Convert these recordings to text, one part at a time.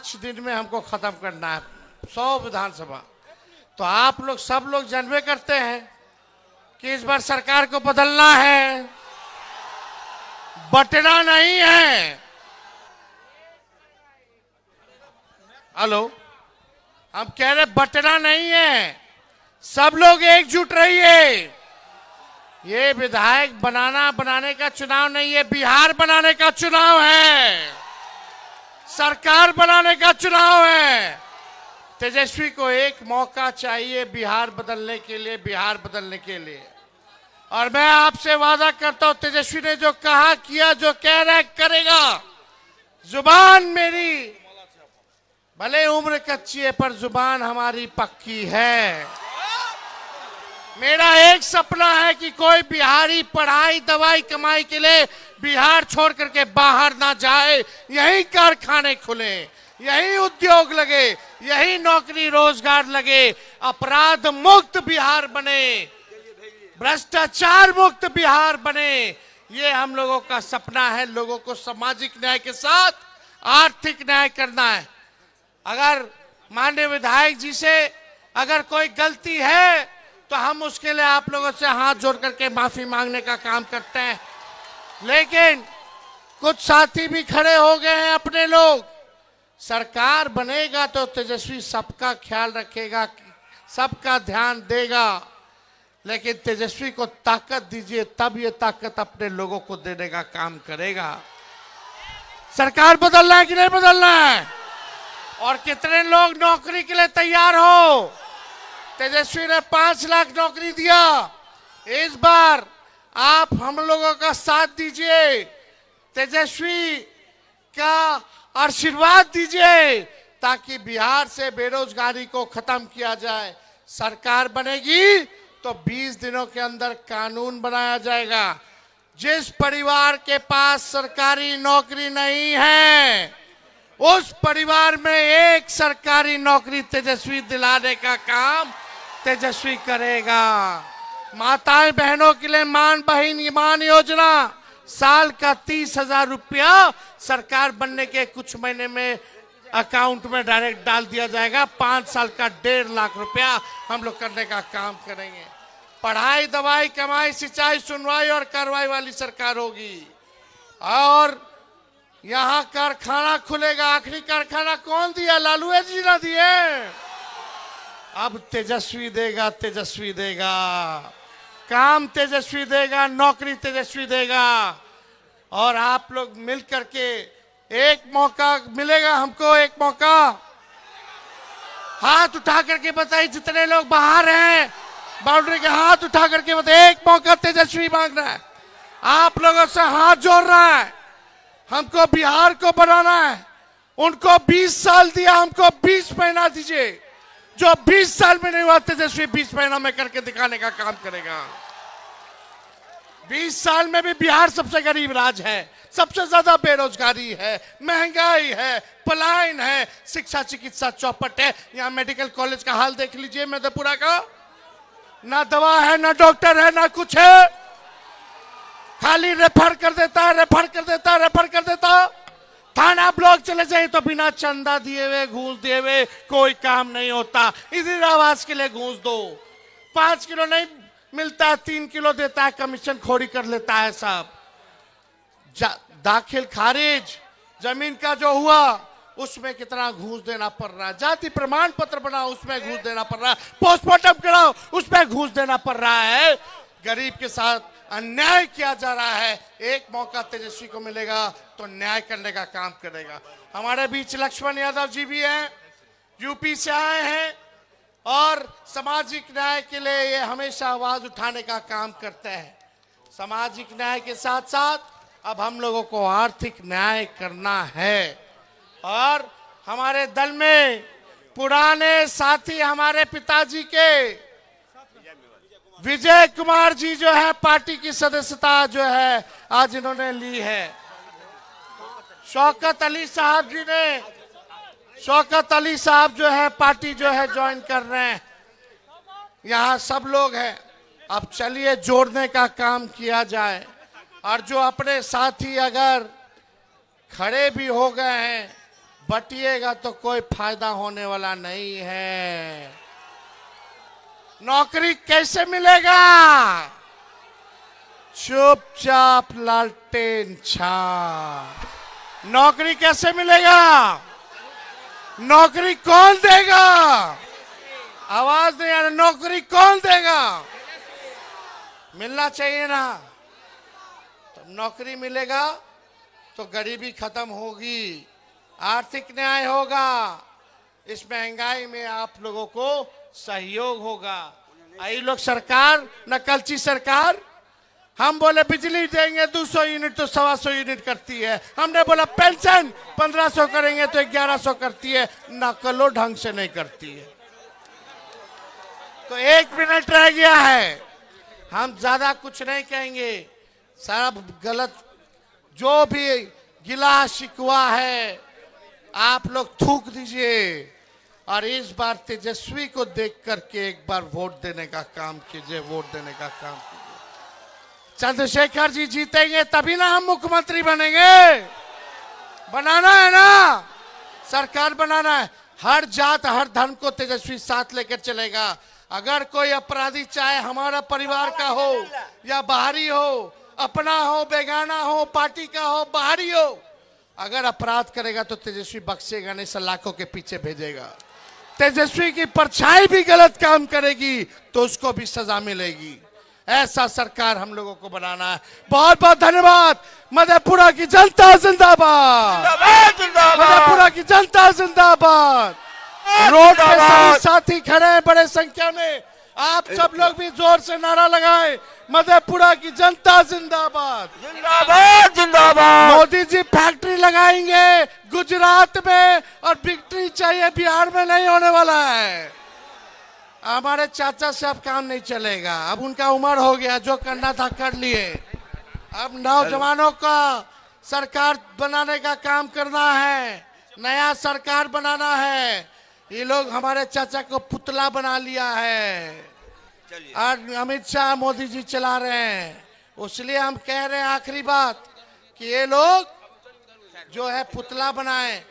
5 दिन में हमको खत्म करना है 100 विधानसभा। तो आप लोग सब लोग जानबे करते हैं कि इस बार सरकार को बदलना है, बटना नहीं है। हेलो, हम कह रहे बटना नहीं है, सब लोग एकजुट रहिए। ये विधायक बनाने का चुनाव नहीं है, बिहार बनाने का चुनाव है, सरकार बनाने का चुनाव है। तेजस्वी को एक मौका चाहिए बिहार बदलने के लिए, बिहार बदलने के लिए। और मैं आपसे वादा करता हूं, तेजस्वी ने जो कहा किया, जो कह रहा है करेगा। जुबान मेरी भले उम्र कच्ची है पर जुबान हमारी पक्की है। मेरा एक सपना है कि कोई बिहारी पढ़ाई दवाई कमाई के लिए बिहार छोड़ करके बाहर ना जाए, यही कारखाने खुले, यही उद्योग लगे, यही नौकरी रोजगार लगे, अपराध मुक्त बिहार बने, भ्रष्टाचार मुक्त बिहार बने। ये हम लोगों का सपना है। लोगों को सामाजिक न्याय के साथ आर्थिक न्याय करना है। अगर माननीय विधायक जी से अगर कोई गलती है तो हम उसके लिए आप लोगों से हाथ जोड़ करके माफी मांगने का काम करते हैं। लेकिन कुछ साथी भी खड़े हो गए हैं अपने लोग। सरकार बनेगा तो तेजस्वी सबका ख्याल रखेगा, सबका ध्यान देगा, लेकिन तेजस्वी को ताकत दीजिए, तब ये ताकत अपने लोगों को देने का काम करेगा। सरकार बदलना है कि नहीं बदलना है? और कितने लोग नौकरी के लिए तैयार हो? तेजस्वी ने 5 लाख नौकरी दिया। इस बार आप हम लोगों का साथ दीजिए, तेजस्वी का आशीर्वाद दीजिए, ताकि बिहार से बेरोजगारी को खत्म किया जाए। सरकार बनेगी तो 20 दिनों के अंदर कानून बनाया जाएगा। जिस परिवार के पास सरकारी नौकरी नहीं है, उस परिवार में एक सरकारी नौकरी तेजस्वी दिलाने का काम तेजस्वी करेगा। माताएं बहनों के लिए मान योजना, साल का 30,000 रुपया सरकार बनने के कुछ महीने में अकाउंट में डायरेक्ट डाल दिया जाएगा। 5 साल का 1.5 लाख रुपया हम लोग करने का काम करेंगे। पढ़ाई दवाई कमाई सिंचाई सुनवाई और कार्रवाई वाली सरकार होगी। और यहाँ कारखाना खुलेगा। आखिरी कारखाना कौन दिया? लालू जी ना दिए। अब तेजस्वी देगा, तेजस्वी देगा, काम तेजस्वी देगा, नौकरी तेजस्वी देगा। और आप लोग मिल करके एक मौका मिलेगा हमको, एक मौका। हाथ उठा करके बताइए, जितने लोग बाहर हैं बाउंड्री के, हाथ उठा करके बताइए, एक मौका तेजस्वी मांग रहा है, आप लोगों से हाथ जोड़ रहा है। हमको बिहार को बनाना है। उनको 20 साल दिया, हमको 20 महीना दीजिए। जो 20 साल में नहीं हुआ, तेजस्वी 20 महीना में करके दिखाने का काम करेगा। 20 साल में भी बिहार सबसे गरीब राज्य है, सबसे ज्यादा बेरोजगारी है, महंगाई है, पलायन है, शिक्षा चिकित्सा चौपट है। यहाँ मेडिकल कॉलेज का हाल देख लीजिए मधेपुरा का, ना दवा है, ना डॉक्टर है, ना कुछ है। खाली रेफर कर देता है, रेफर कर देता है, रेफर कर देता। थाना ब्लॉक चले जाए तो बिना चंदा दिए हुए, घूस दिए हुए कोई काम नहीं होता। इंदिरावास के लिए घूस दो, 5 किलो नहीं मिलता है, 3 किलो देता है, कमीशन खोरी कर लेता है साहब। दाखिल खारिज जमीन का जो हुआ उसमें कितना घूस देना पड़ रहा है। जाति प्रमाण पत्र बनाओ, उसमें घूस देना पड़ रहा है। पोस्टमार्टम कराओ, उसमें घूस देना पड़ रहा है। गरीब के साथ अन्याय किया जा रहा है। एक मौका तेजस्वी को मिलेगा तो न्याय करने का काम करेगा। हमारे बीच लक्ष्मण यादव जी भी हैं, यूपी से आए हैं और सामाजिक न्याय के लिए ये हमेशा आवाज उठाने का काम करते हैं। सामाजिक न्याय के साथ साथ अब हम लोगों को आर्थिक न्याय करना है। और हमारे दल में पुराने साथी हमारे पिताजी के विजय कुमार जी जो है, पार्टी की सदस्यता जो है आज इन्होंने ली है। शौकत अली साहब जी ने, शौकत अली साहब जो है पार्टी जो है ज्वाइन कर रहे हैं। यहाँ सब लोग हैं। अब चलिए जोड़ने का काम किया जाए। और जो अपने साथी अगर खड़े भी हो गए हैं, बटिएगा तो कोई फायदा होने वाला नहीं है। नौकरी कैसे मिलेगा? चुपचाप लालटेन छाप। नौकरी कैसे मिलेगा? नौकरी कौन देगा? आवाज नहीं आ रही। नौकरी कौन देगा? मिलना चाहिए ना। तो नौकरी मिलेगा तो गरीबी खत्म होगी, आर्थिक न्याय होगा, इस महंगाई में आप लोगों को सहयोग होगा। आई लोग सरकार, नकलची सरकार, हम बोले बिजली देंगे 200 यूनिट तो 125 यूनिट करती है। हमने बोला पेंशन 1500 करेंगे तो 1100 करती है। नकलो ढंग से नहीं करती है। तो 1 मिनट रह गया है, हम ज्यादा कुछ नहीं कहेंगे। सारा गलत जो भी गिला शिकवा है आप लोग थूक दीजिए और इस बार तेजस्वी को देख करके एक बार वोट देने का काम कीजिए। वोट देने का काम कीजिए। चंद्रशेखर जी जीतेंगे तभी ना हम मुख्यमंत्री बनेंगे। बनाना है ना, सरकार बनाना है। हर जात हर धर्म को तेजस्वी साथ लेकर चलेगा। अगर कोई अपराधी चाहे हमारा परिवार का हो या बाहरी हो, अपना हो बेगाना हो, पार्टी का हो बाहरी हो, अगर अपराध करेगा तो तेजस्वी बख्शेगा नहीं, सलाखों के पीछे भेजेगा। तेजस्वी की परछाई भी गलत काम करेगी तो उसको भी सजा मिलेगी। ऐसा सरकार हम लोगों को बनाना है। बहुत बहुत धन्यवाद। मधेपुरा की जनता जिंदाबाद, मधेपुरा की जनता जिंदाबाद। रोड पे सभी साथी खड़े हैं बड़े संख्या में। आप सब लोग भी जोर से नारा लगाएं, मधेपुरा की जनता जिंदाबाद, जिंदाबाद जिंदाबाद। मोदी जी फैक्ट्री लगाएंगे गुजरात में और विक्ट्री चाहिए बिहार में नहीं होने वाला है। हमारे चाचा से अब काम नहीं चलेगा। अब उनका उम्र हो गया, जो करना था कर लिए। अब नौजवानों का सरकार बनाने का काम करना है, नया सरकार बनाना है। ये लोग हमारे चाचा को पुतला बना लिया है और अमित शाह मोदी जी चला रहे हैं। इसलिए हम कह रहे हैं आखिरी बात कि ये लोग जो है पुतला बनाए,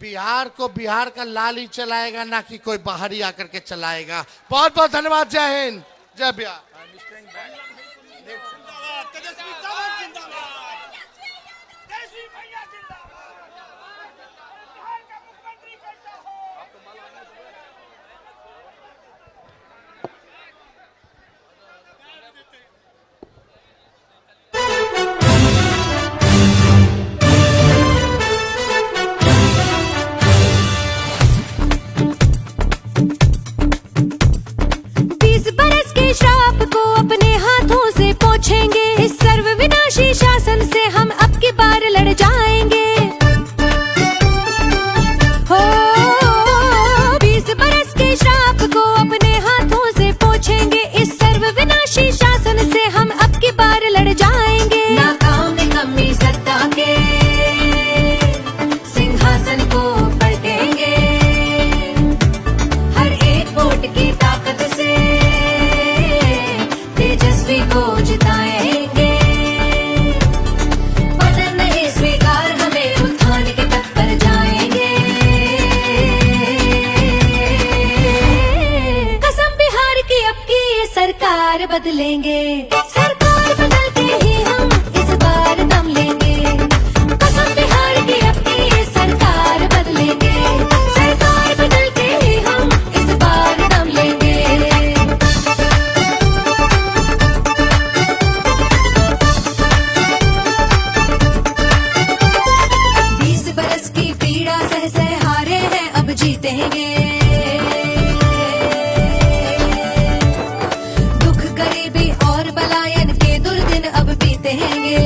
बिहार को बिहार का लाल ही चलाएगा, ना कि कोई बाहरी आकर के चलाएगा। बहुत बहुत धन्यवाद। जय हिंद, जय बिहार। इस सर्वविनाशी शासन से हम अब की बार लड़ जाएंगे। हो 20 बरस के श्राप को अपने हाथों से पोंछेंगे। इस सर्वविनाशी शासन से हम अब की बार लड़ जाएंगे। नाकाम निकम्मी सत्ता के सिंहासन को पलटेंगे। हर एक वोट की ताकत से तेजस्वी को जिताएंगे। पतन नहीं स्वीकार हमें, उत्थान के पथ पर जाएंगे। कसम बिहार की अब की ये सरकार बदलेंगे। सरकार बदल के ही हम इस बार दम लेंगे। कसम बिहार की अब की ये सरकार बदलेंगे। सरकार बदल के ही हम इस बार दम लेंगे। 20 बरस की पीड़ा सह सह हारे हैं, अब जीतेंगे। दुख गरीबी और बलायन के दुर्दिन अब बीतेंगे।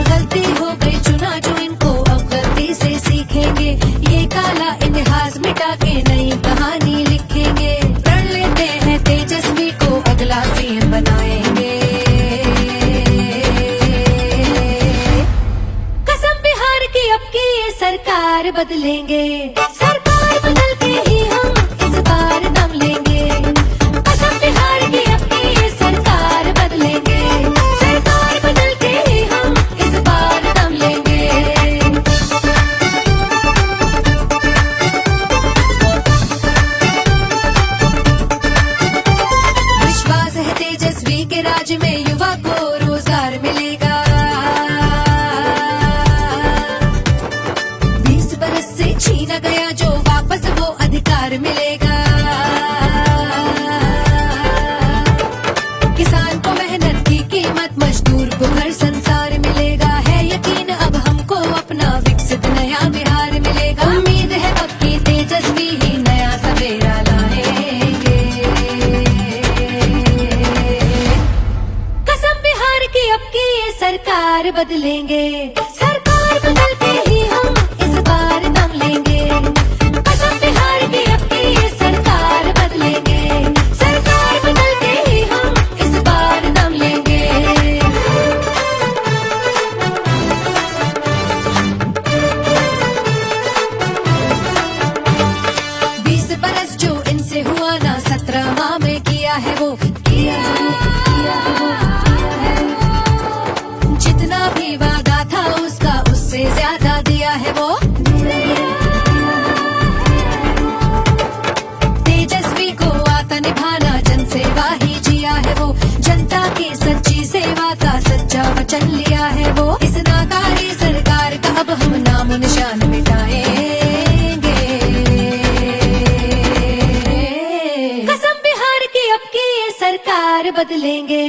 गलती हो गई चुना जो इनको, अब गलती से सीखेंगे। ये काला इतिहास मिटा के नई कहानी लिखेंगे। प्रण लेते हैं तेजस्वी को अगला सीएम बनाएंगे। कसम बिहार की अब की ये सरकार बदलेंगे। सरकार बदल के ही हम इस बार दम लेंगे। कसम बिहार की अब की ये सरकार बदलेंगे। सरकार बदल के ही हम इस बार दम लेंगे। सरकार बदल के ही हम इस बार दम लेंगे। कसम बिहार की अब की ये सरकार बदलेंगे। सरकार बदल के ही हम इस बार दम लेंगे। 20 बरस जो इनसे हुआ ना 17 माह में किया है वो, किया है वो, किया है वो, किया है वो। जितना भी वादा था उसका उससे ज्यादा दिया है वो। तेजस्वी को आता निभाना जन सेवा ही जिया है वो। जनता की सच्ची सेवा का सच्चा वचन लिया है वो। इस नाकारी सरकार का अब हम नाम निशान मिटाएंगे। कसम बिहार की अब की ये सरकार बदलेंगे।